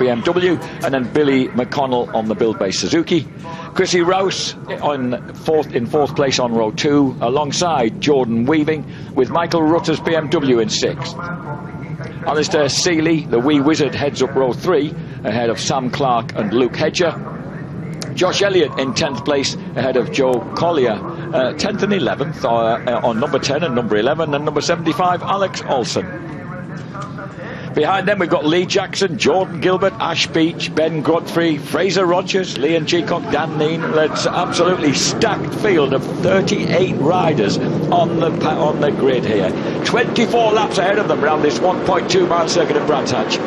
BMW, and then Billy McConnell on the build-based Suzuki. Chrissy Rouse in fourth place on row 2, alongside Jordan Weaving, with Michael Rutter's BMW in 6th. Alistair Seeley, the wee wizard, heads up row 3, ahead of Sam Clark and Luke Hedger. Josh Elliott in 10th place, ahead of Joe Collier. 10th and 11th on number 10 and number 11, and number 75, Alex Olsen. Behind them, we've got Lee Jackson, Jordan Gilbert, Ash Beach, Ben Godfrey, Fraser Rogers, Liam Geacock, Dan Neen. That's absolutely stacked field of 38 riders on the grid here. 24 laps ahead of them around this 1.2 mile circuit of Brands Hatch.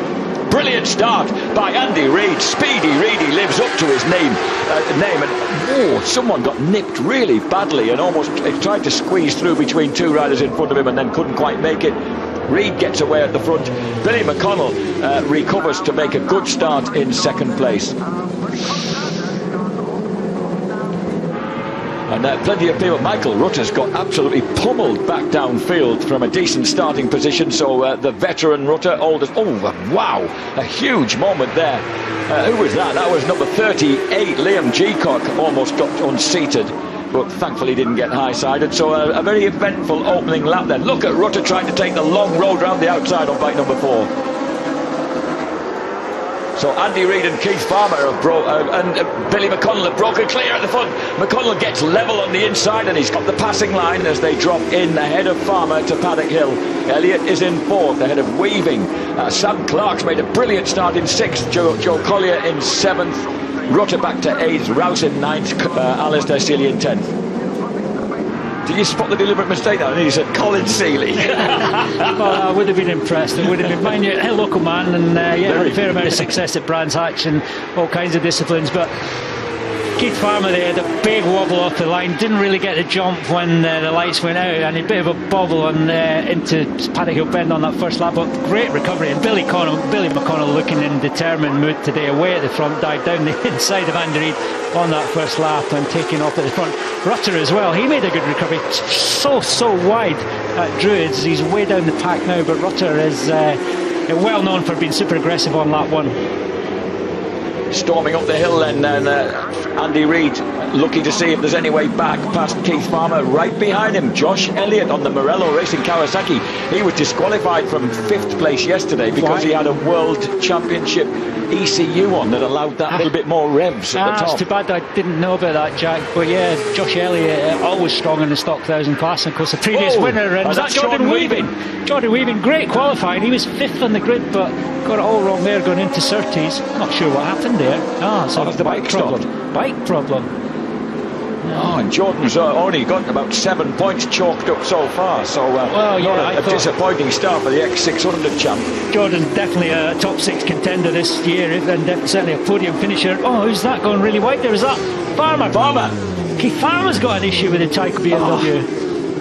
Brilliant start by Andy Reid. Speedy Reedy lives up to his name, and someone got nipped really badly and almost tried to squeeze through between 2 riders in front of him and then couldn't quite make it. Reid gets away at the front. Billy McConnell recovers to make a good start in 2nd place. And plenty of people. Michael Rutter's got absolutely pummeled back downfield from a decent starting position. So the veteran Rutter, oldest. Oh, wow! A huge moment there. Who was that? That was number 38, Liam Geacock, almost got unseated, but thankfully didn't get high-sided. So a very eventful opening lap then. Look at Rutter trying to take the long road round the outside on bike number 4. So Andy Reid and Keith Farmer have Billy McConnell have broken clear at the front. McConnell gets level on the inside, and he's got the passing line as they drop in ahead of Farmer to Paddock Hill. Elliott is in 4th ahead of Weaving. Sam Clark's made a brilliant start in 6th. Joe Collier in 7th. Rutter back to 8th. Rouse in 9th. Alistair Seeley in 10th. Did you spot the deliberate mistake there? I think he said Colin Seeley. Well, I would have been impressed. It would have been, mind you, a local man, and had a fair amount of success at Brands Hatch and all kinds of disciplines. But Keith Farmer there, the big wobble off the line, didn't really get the jump when the lights went out, and a bit of a bobble on into Paddock Hill Bend on that first lap. But great recovery, and Billy McConnell looking in determined mood today, away at the front, dived down the inside of Andy Reid on that first lap and taking off at the front. Rutter as well, he made a good recovery. So wide at Druids, he's way down the pack now, but Rutter is well known for being super aggressive on lap 1. Storming up the hill then, and Andy Reid looking to see if there's any way back past Keith Farmer. Right behind him, Josh Elliott on the Morello Racing Kawasaki. He was disqualified from 5th place yesterday because he had a World Championship ECU on that allowed that little bit more revs at the top. It's too bad I didn't know about that, Jack. But yeah, Josh Elliott always strong in the Stock 1000 class, and of course the previous winner, and was that Jordan Weaving? Jordan Weaving, great qualifying. He was 5th on the grid, but got it all wrong there going into Surtees. Not sure what happened there. So the bike problem. Bike problem. Oh, and Jordan's only got about 7 points chalked up so far, so a disappointing start for the X600 champ. Jordan definitely a top 6 contender this year, and certainly a podium finisher. Oh, who's that going really wide there? Is that Farmer? Keith Farmer's got an issue with the Tyco BMW.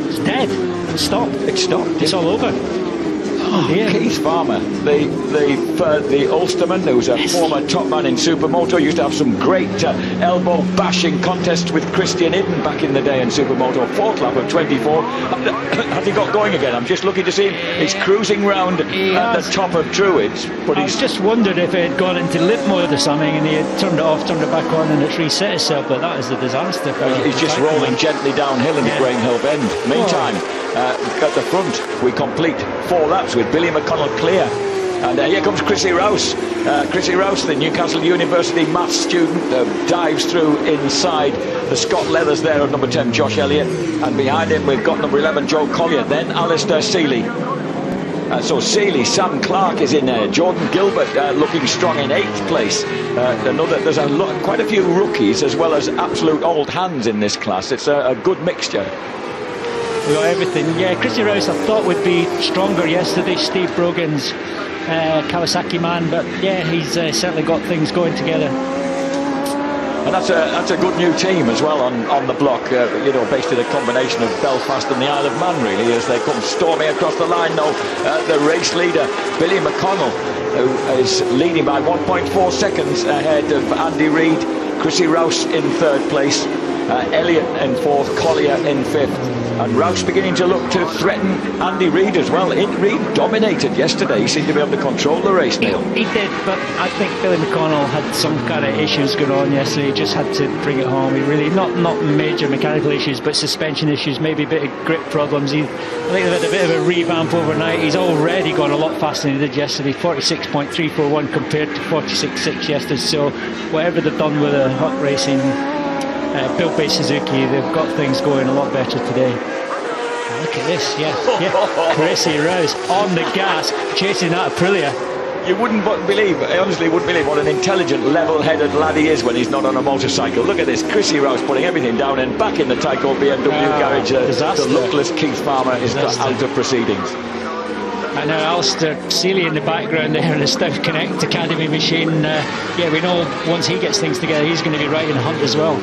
It's dead. It's stopped. It's all over. Keith Farmer, the Ulsterman, who's a former top man in Supermoto, used to have some great elbow bashing contests with Christian Idden back in the day in Supermoto. 4th lap of 24. Has he got going again? I'm just looking to see him. He's cruising round at the top of Druids, but he's just wondered if it had gone into lip mode or something, and he had turned it off, turned it back on, and it's reset itself. But that is a disaster. He's just rolling gently downhill into Graham Hill Bend. Meantime, at the front, we complete 4 laps with Billy McConnell clear. And here comes Chrissy Rouse. Chrissy Rouse, the Newcastle University maths student, dives through inside the Scott Leathers there of number 10, Josh Elliott. And behind him, we've got number 11, Joe Collier. Then Alistair Seeley. So Seeley, Sam Clark is in there. Jordan Gilbert looking strong in 8th place. There's quite a few rookies as well as absolute old hands in this class. It's a good mixture. We got everything. Yeah, Chrissy Rouse I thought would be stronger yesterday. Steve Brogan's Kawasaki man, but yeah, he's certainly got things going together. And that's a good new team as well on the block. Based in a combination of Belfast and the Isle of Man, really, as they come storming across the line now. The race leader, Billy McConnell, who is leading by 1.4 seconds ahead of Andy Reid. Chrissy Rouse in 3rd place. Elliott in 4th. Collier in 5th. And Rouse beginning to look to threaten Andy Reid as well. Reid dominated yesterday. He seemed to be able to control the race, Neil. He did, but I think Billy McConnell had some kind of issues going on yesterday. He just had to bring it home. He really, not major mechanical issues, but suspension issues, maybe a bit of grip problems. I think they've had a bit of a revamp overnight. He's already gone a lot faster than he did yesterday, 46.341 compared to 46.6 yesterday. So whatever they've done with the hot racing, built by Suzuki, they've got things going a lot better today. Look at this, yeah. Chrissy Rouse on the gas, chasing that Aprilia. You wouldn't believe, I honestly wouldn't believe what an intelligent, level-headed lad he is when he's not on a motorcycle. Look at this, Chrissy Rouse putting everything down and back in the Tyco BMW garage. The luckless Keith Farmer is out of proceedings. And now Alistair Seeley in the background there in the Stouth Connect Academy machine. Yeah, we know once he gets things together, he's going to be right in the hunt as well.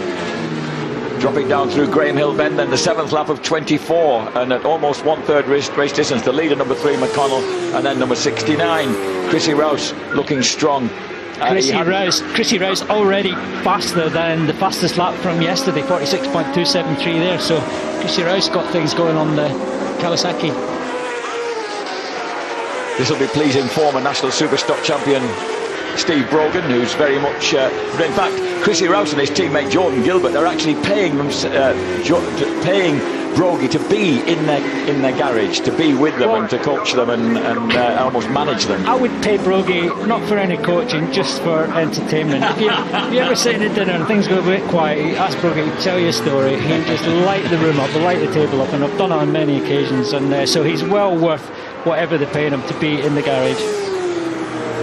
Dropping down through Graham Hill Bend, then the 7th lap of 24, and at almost 1/3 race distance, the leader number 3 McConnell, and then number 69 Chrissy Rouse looking strong. Chrissy Rouse already faster than the fastest lap from yesterday, 46.273 there. So Chrissy Rouse got things going on the Kawasaki. This will be pleasing former national Superstock champion Steve Brogan, who's very much in fact Chrissy Rouse and his teammate Jordan Gilbert are actually paying Brogy to be in their garage, to be with them and to coach them and almost manage them. I would pay Brogy not for any coaching, just for entertainment. If you ever sitting at dinner and things go a bit quiet, ask Brogy to tell you a story. He'll just light the room up, light the table up, and I've done it on many occasions, and so he's well worth whatever they're paying him to be in the garage.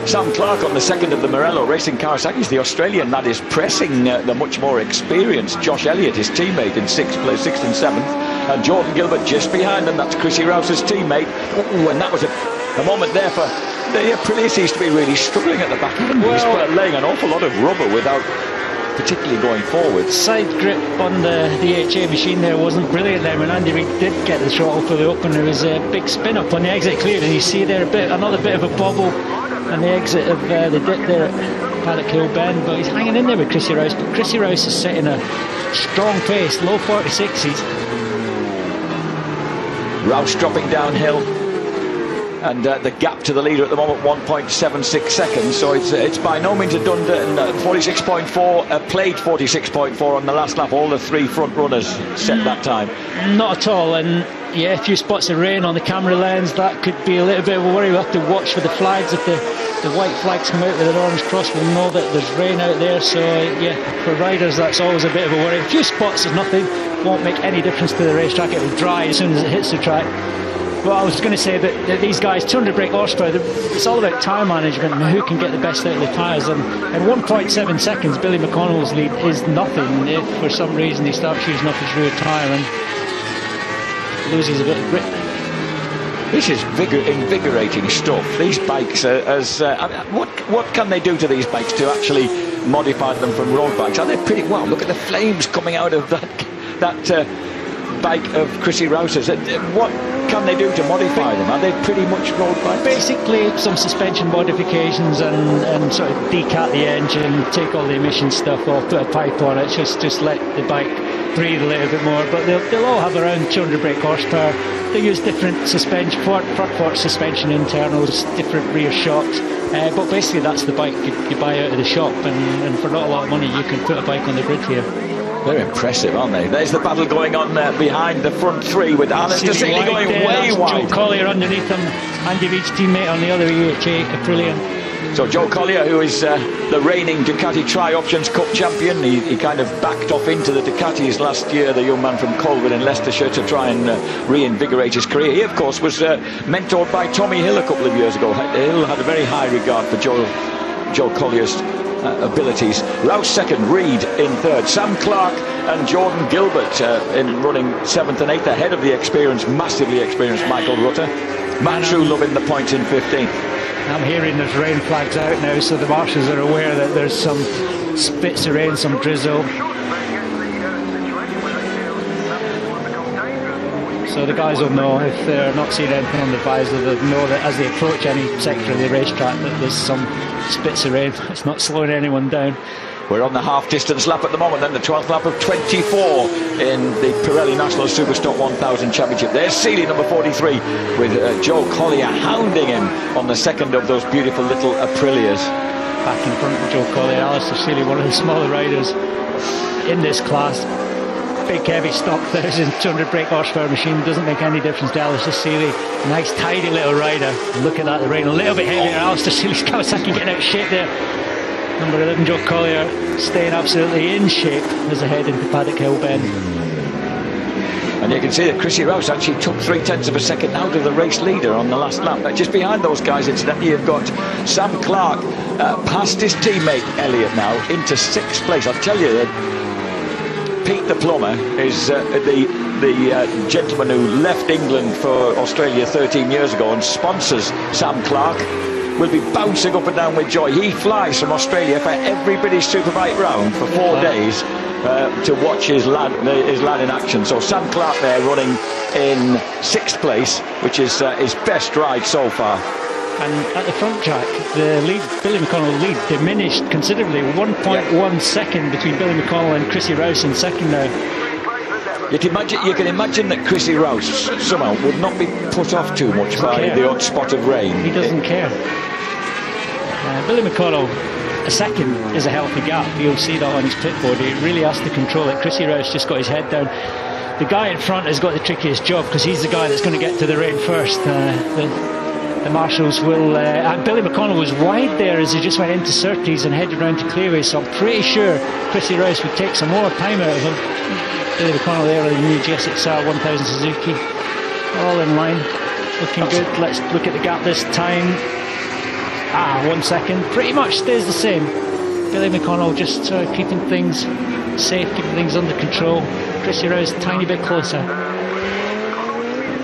Sam Clark on the 2nd of the Morello racing Kawasaki's the Australian lad is pressing the much more experienced Josh Elliott, his teammate, in 6th and 7th, and Jordan Gilbert just behind him. That's Chrissy Rouse's teammate. And that was a moment there for the Aprilia seems to be really struggling at the back end. He's laying an awful lot of rubber without particularly going forward. Side grip on the HA machine there wasn't brilliant there. When Andy Reid did get the throttle for the open, there was a big spin up on the exit cleared, and you see there another bit of a bobble and the exit of the dip there at Paddock Hill Bend, but he's hanging in there with Chrissy Rouse. But Chrissy Rouse is setting a strong pace, low 46s. Rouse dropping downhill, and the gap to the leader at the moment 1.76 seconds, so it's by no means a done. 46.4 played 46.4 on the last lap. All the 3 front runners set that time. Not at all. And yeah, a few spots of rain on the camera lens, that could be a little bit of a worry. We'll have to watch for the flags. If the white flags come out with an orange cross, we'll know that there's rain out there. So yeah, for riders that's always a bit of a worry. A few spots is nothing, won't make any difference to the racetrack. It will dry as soon as it hits the track. Well, I was going to say that these guys, 200 brake horsepower, it's all about tyre management and who can get the best out of the tyres. And in 1.7 seconds, Billy McConnell's lead is nothing if for some reason he starts using up his rear tyre and loses a bit of grip. This is invigorating stuff. These bikes what can they do to these bikes to actually modify them from road bikes? Are they pretty well? Look at the flames coming out of that bike of Chrissy Rouse's. What can they do to modify them? Are they pretty much road bikes? Basically some suspension modifications and sort of decat the engine, take all the emission stuff off, put a pipe on it, just let the bike breathe a little bit more. But they'll all have around 200 brake horsepower. They use different suspension, front suspension internals, different rear shocks. But basically that's the bike you buy out of the shop, and for not a lot of money you can put a bike on the grid here. They're impressive, aren't they? There's the battle going on behind the front 3 with Alistair Seeley going way wide. Joe Collier underneath him, Andy Reid's teammate on the other EHA Aprilia. So Joe Collier, who is the reigning Ducati Tri-Options Cup champion, he kind of backed off into the Ducatis last year, the young man from Colwyn in Leicestershire, to try and reinvigorate his career. He, of course, was mentored by Tommy Hill a couple of years ago. Hill had a very high regard for Joe Collier's abilities. Rouse 2nd, Reid in 3rd, Sam Clark and Jordan Gilbert in running 7th and 8th, ahead of the massively experienced Michael Rutter. Matt Truelove in the points in 15th. I'm hearing there's rain flags out now, so the marshals are aware that there's some spits of rain, some drizzle. So the guys will know, if they're not seeing anything on the visor, they'll know that as they approach any sector of the racetrack that there's some spits of rain. It's not slowing anyone down. We're on the half-distance lap at the moment, then the 12th lap of 24 in the Pirelli National Superstock 1000 Championship. There's Seeley, number 43, with Joe Collier hounding him on the second of those beautiful little Aprilias. Back in front of Joe Collier, Alistair Seeley, one of the smaller riders in this class. Big heavy stock 1,200 brake horsepower machine, doesn't make any difference to Alistair Seeley. Nice tidy little rider. Look at that, the rain a little bit heavier. Alistair Seeley's Kawasaki getting out of shape there. Number 11 Joe Collier staying absolutely in shape as they head into Paddock Hill Bend. And you can see that Chrissy Rouse actually took 0.3 of a second out of the race leader on the last lap. Just behind those guys, incidentally, you've got Sam Clark past his teammate Elliott now into 6th place. I'll tell you that Pete the plumber is the gentleman who left England for Australia 13 years ago and sponsors Sam Clark. Will be bouncing up and down with joy. He flies from Australia for every British Superbike round for 4 days to watch his lad in action. So Sam Clark there running in 6th place, which is his best ride so far. And at the front track, the lead, Billy McConnell lead diminished considerably. 1.1 second between Billy McConnell and Chrissy Rouse in second now. You can imagine that Chrissy Rouse somehow would not be put off too much by the odd spot of rain. He doesn't care. Billy McConnell, a second is a healthy gap. You'll see that on his pitboard. He really has to control it. Chrissy Rouse just got his head down. The guy in front has got the trickiest job because he's the guy that's going to get to the rain first. The marshals will... and Billy McConnell was wide there as he just went into Surtees and headed round to Clearway, so I'm pretty sure Chrissy Rouse would take some more time out of him. Billy McConnell there on the new GSXR 1000 Suzuki. All in line. Looking good. Let's look at the gap this time. 1 second. Pretty much stays the same. Billy McConnell just keeping things safe, keeping things under control. Chrissy Rouse a tiny bit closer.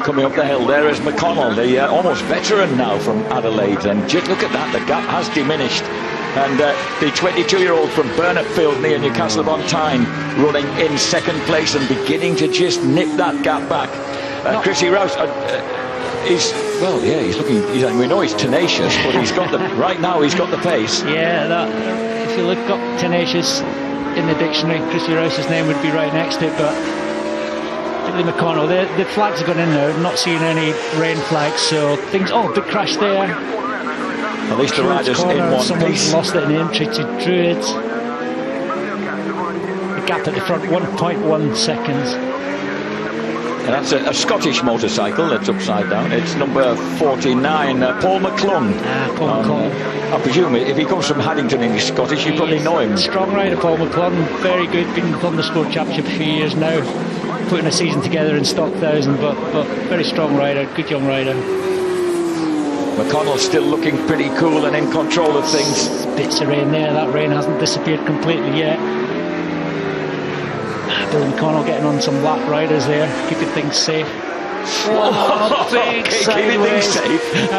Coming up the hill there is McConnell, the almost veteran now from Adelaide. And just look at that, the gap has diminished. And the 22-year-old from Burnetfield near Newcastle upon Tyne running in 2nd place and beginning to just nip that gap back. Chrissy Rouse... he's looking. We know he's tenacious, but he's got the right now. He's got the pace. Yeah, if you look up tenacious in the dictionary, Chrissy Rouse's name would be right next to it. But Billy McConnell, the flags have gone in there. Not seeing any rain flags, so things. Oh, big crash there. At least the riders in one piece. Someone's lost it in the entry to Druids. The gap at the front, 1.1 seconds. And that's a Scottish motorcycle that's upside down. It's number 49, Paul McClung. Paul McClung. I presume if he comes from Haddington and he's Scottish, you probably know him. Strong rider, Paul McClung. Very good. Been on the Sport Championship a few years now. Putting a season together in Stock 1000, but very strong rider, good young rider. McConnell still looking pretty cool and in control of things. Bits of rain there. That rain hasn't disappeared completely yet. Billy McConnell getting on some lap riders there, keeping things safe. Big sideways. Safe.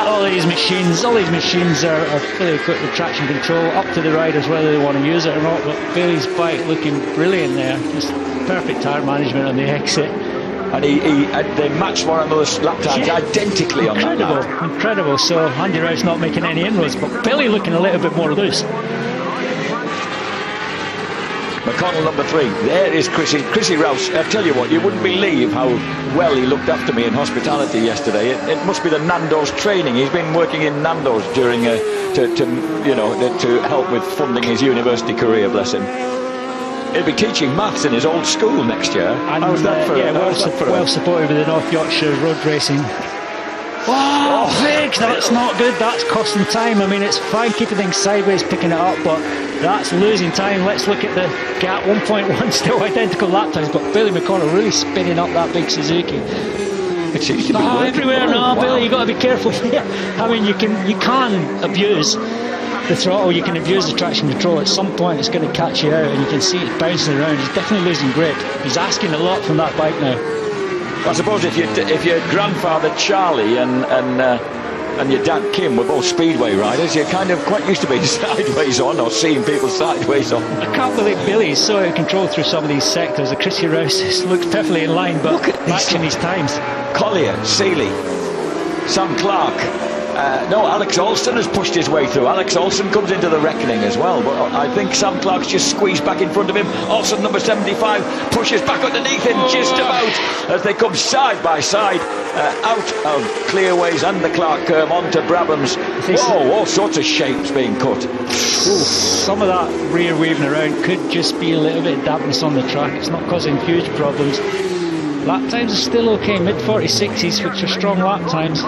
all these machines are fully equipped with traction control, up to the riders whether they want to use it or not. But Billy's bike looking brilliant there, just perfect tyre management on the exit. And they matched one another's lap times identically on that lap. Incredible. So Andy Rouse not making any inroads, but Billy looking a little bit more loose. McConnell number 3. There is Chrissy Rouse. I tell you what, you wouldn't believe how well he looked after me in hospitality yesterday. It must be the Nando's training. He's been working in Nando's during to help with funding his university career. Bless him. He'll be teaching maths in his old school next year. And how's that for well supported with the North Yorkshire road racing. Big! That's not good. That's costing time. I mean, it's fine keeping things sideways, picking it up, but that's losing time. Let's look at the gap. 1.1, still identical lap times, but Billy McConnell really spinning up that big Suzuki. It seems to be working. Everywhere. Billy, you got to be careful. I mean, you can abuse the throttle, you can abuse the traction control. At some point, it's going to catch you out, and you can see it bouncing around. He's definitely losing grip. He's asking a lot from that bike now. I suppose if your grandfather Charlie and your dad Kim were both speedway riders, you're kind of quite used to being sideways on or seeing people sideways on. I can't believe Billy's so out of control through some of these sectors. The Chrissy Rouse looks perfectly in line, but matching these times. Collier, Seeley, Sam Clark, No, Alex Olsen has pushed his way through. Alex Olsen comes into the reckoning as well, but I think Sam Clark's just squeezed back in front of him. Olsen, number 75, pushes back underneath him just about as they come side by side out of Clearways and the Clark curve onto Brabham's. Whoa, all sorts of shapes being cut. Ooh, some of that rear waving around could just be a little bit of dampness on the track. It's not causing huge problems. Lap times are still okay, mid-46s, which are strong lap times.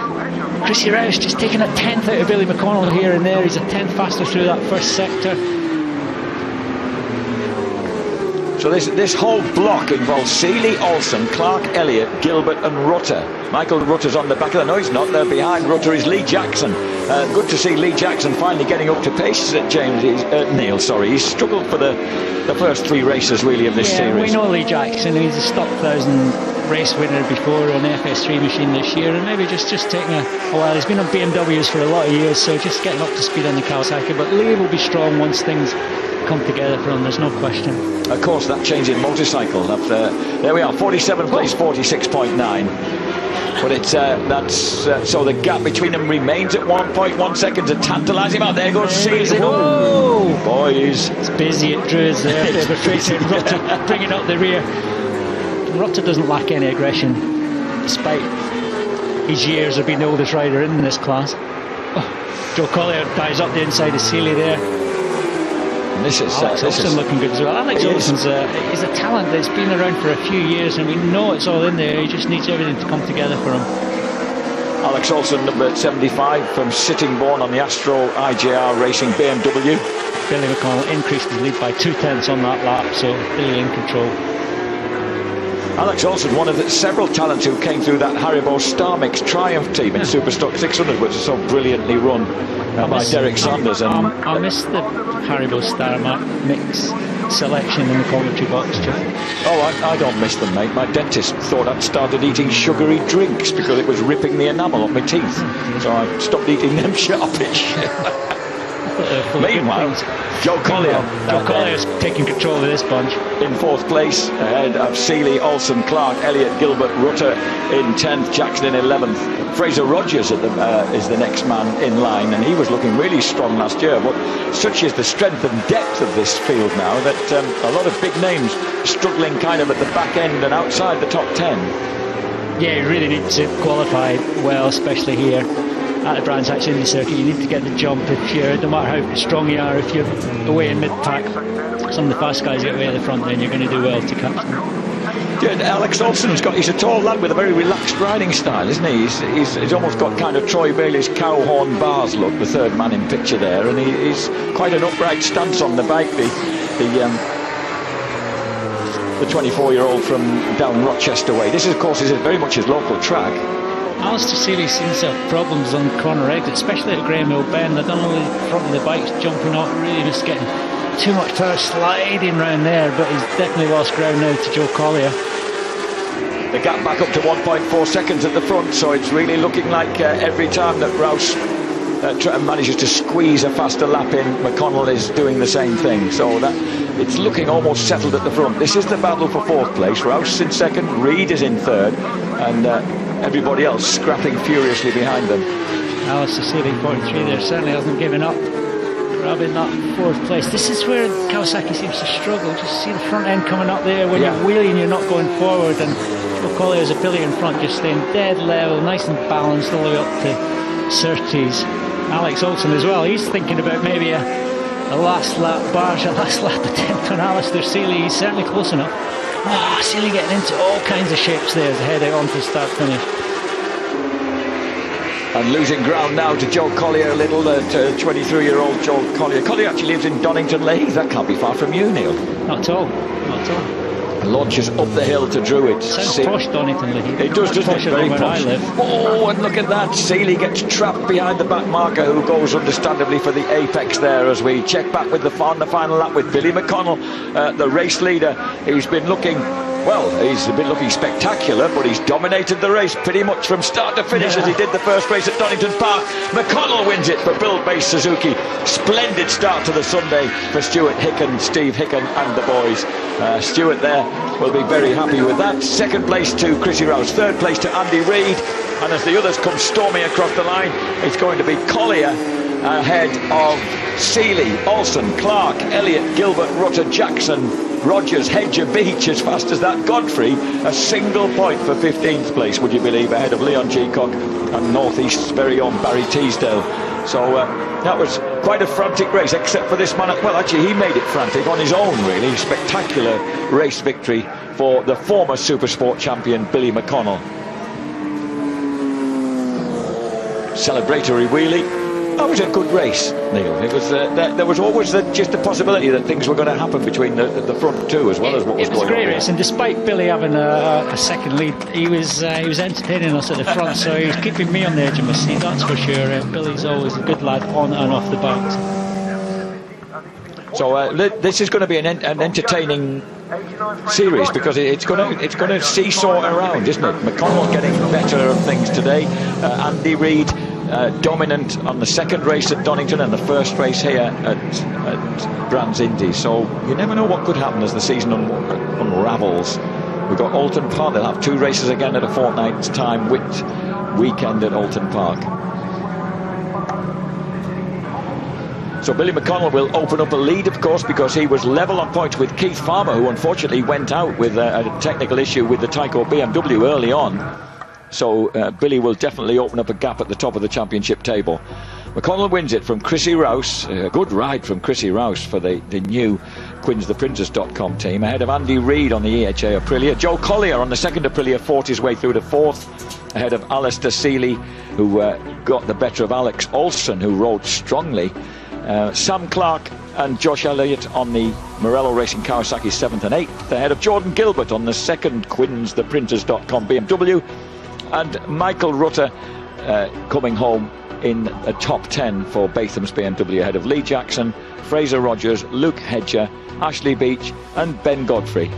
Chrissy Rouse just taking a 10th out of Billy McConnell here and there. He's a 10th faster through that first sector. So this whole block involves Seeley, Olsen, Clark, Elliott, Gilbert and Rutter. Michael Rutter's on the back of the... No, he's not. There behind Rutter is Lee Jackson. Good to see Lee Jackson finally getting up to pace at Neil, sorry. He's struggled for the first 3 races, really, of this series. We know Lee Jackson. He's a stock 1000 race winner before on the FS3 machine this year, and maybe just taking a while. He's been on BMWs for a lot of years, so just getting up to speed on the Kawasaki. But Lee will be strong once things come together for him, there's no question. Of course, that change in motorcycle. There we are, 47th place, 46.9. But it's so the gap between them remains at 1.1 seconds. A tantalising out. There goes Seeley. Oh, boys! It's busy at Druids there. They're facing Rutter bringing up the rear. Rutter doesn't lack any aggression, despite his years of being the oldest rider in this class. Oh, Joe Collier dives up the inside of Seeley there. And this is Alex Olsen looking good as well. Alex Olsen's he's a talent that's been around for a few years, and we know it's all in there. He just needs everything to come together for him. Alex Olsen, number 75, from Sittingbourne on the Astro IJR Racing BMW. Billy McConnell increased his lead by 2/10 on that lap, so Billy in control. Alex Olsen, one of the several talents who came through that Haribo Star Mix Triumph team in Superstock 600, which was so brilliantly run by Derek Sanders. And I missed the Haribo Star Mix selection in the commentary box, Joe. Oh, I don't miss them, mate. My dentist thought I'd started eating sugary drinks because it was ripping the enamel off my teeth. So I stopped eating them sharpish. Meanwhile, Joe Collier. Joe Collier's taking control of this bunch. In 4th place, ahead of Seeley, Olsen, Clark, Elliott, Gilbert, Rutter in 10th, Jackson in 11th. Fraser Rogers is the next man in line, and he was looking really strong last year. But such is the strength and depth of this field now that a lot of big names struggling kind of at the back end and outside the top 10. Yeah, you really need to qualify well, especially here at the Brands Hatch Indy circuit. You need to get the jump if you're, no matter how strong you are, if you're away in mid-pack. Some of the fast guys get away at the front, then you're going to do well to catch them. Yeah, Alex Olsen's he's a tall lad with a very relaxed riding style, isn't he? He's almost got kind of Troy Bailey's cowhorn bars look, the third man in picture there, and he's quite an upright stance on the bike. The 24-year-old from down Rochester way. This, of course, is very much his local track. Alistair Seeley seems to have problems on corner exit, especially at Graham Hill Bend. I don't know whether the front of the bike's jumping off, really just getting too much power sliding round there, but he's definitely lost ground now to Joe Collier. The gap back up to 1.4 seconds at the front, so it's really looking like every time that Rouse manages to squeeze a faster lap in, McConnell is doing the same thing. So that it's looking almost settled at the front. This is the battle for 4th place. Rouse in 2nd, Reed is in 3rd, and everybody else scrapping furiously behind them. Alistair Seeley, 43 there, certainly hasn't given up, grabbing that 4th place. This is where Kawasaki seems to struggle. Just see the front end coming up there. When you're wheeling, you're not going forward, and Joe Collier's a Billy in front, just staying dead level, nice and balanced all the way up to Surtees. Alex Olsen as well, he's thinking about maybe a last lap barge, a last lap attempt on Alistair Seeley. He's certainly close enough. Seeley getting into all kinds of shapes there as they head out onto the start finish. And losing ground now to Joe Collier a little, 23-year-old Joe Collier. Collier actually lives in Donington Leith. That can't be far from you, Neil. Not at all, not at all. Launches up the hill to Druids. Sounds posh, Donington Leith. It does, doesn't it? Very posh. Oh, and look at that. Seeley gets trapped behind the back marker, who goes understandably for the apex there as we check back with on the final lap with Billy McConnell, the race leader, who's been looking Well, he's been looking spectacular, but he's dominated the race pretty much from start to finish, as he did the first race at Donington Park. McConnell wins it for build-based Suzuki. Splendid start to the Sunday for Stuart Hicken, Steve Hicken and the boys. Stuart there will be very happy with that. Second place to Chrissy Rouse, third place to Andy Reid, and as the others come storming across the line, it's going to be Collier ahead of Seeley, Olsen, Clark, Elliott, Gilbert, Rutter, Jackson, Rogers, Hedger, Beach, as fast as that. Godfrey, a single point for 15th place, would you believe, ahead of Leon Geacock and North East's very own Barry Teasdale. So that was quite a frantic race, except for this man. Well, actually, he made it frantic on his own, really. Spectacular race victory for the former Supersport champion, Billy McConnell. Celebratory wheelie. That was a good race, Neil. It was there was always just the possibility that things were going to happen between the front two as well as what was going on. It was a great race, and despite Billy having a second lead, he was entertaining us at the front, so he was keeping me on the edge of my seat, that's for sure. Billy's always a good lad on and off the bikes. So this is going to be an entertaining series, because it's going to seesaw around, isn't it? McConnell getting better at things today. Andy Reid dominant on the second race at Donington and the first race here at Brands Indy. So you never know what could happen as the season unravels. We've got Alton Park. They'll have two races again at a fortnight's time. Whit weekend at Alton Park. So Billy McConnell will open up a lead, of course, because he was level on points with Keith Farmer, who unfortunately went out with a technical issue with the Tyco BMW early on. So Billy will definitely open up a gap at the top of the championship table. McConnell wins it from Chrissy Rouse. A good ride from Chrissy Rouse for the new quinstheprincess.com team, ahead of Andy Reid on the EHA Aprilia. Joe Collier on the second Aprilia fought his way through to fourth, ahead of Alistair Seeley, who got the better of Alex Olsen, who rode strongly. Sam Clark and Josh Elliott on the Morello Racing Kawasaki 7th and 8th, ahead of Jordan Gilbert on the second quinstheprincess.com BMW, and Michael Rutter coming home in a top 10 for Batham's BMW, ahead of Lee Jackson, Fraser Rogers, Luke Hedger, Ashley Beach and Ben Godfrey.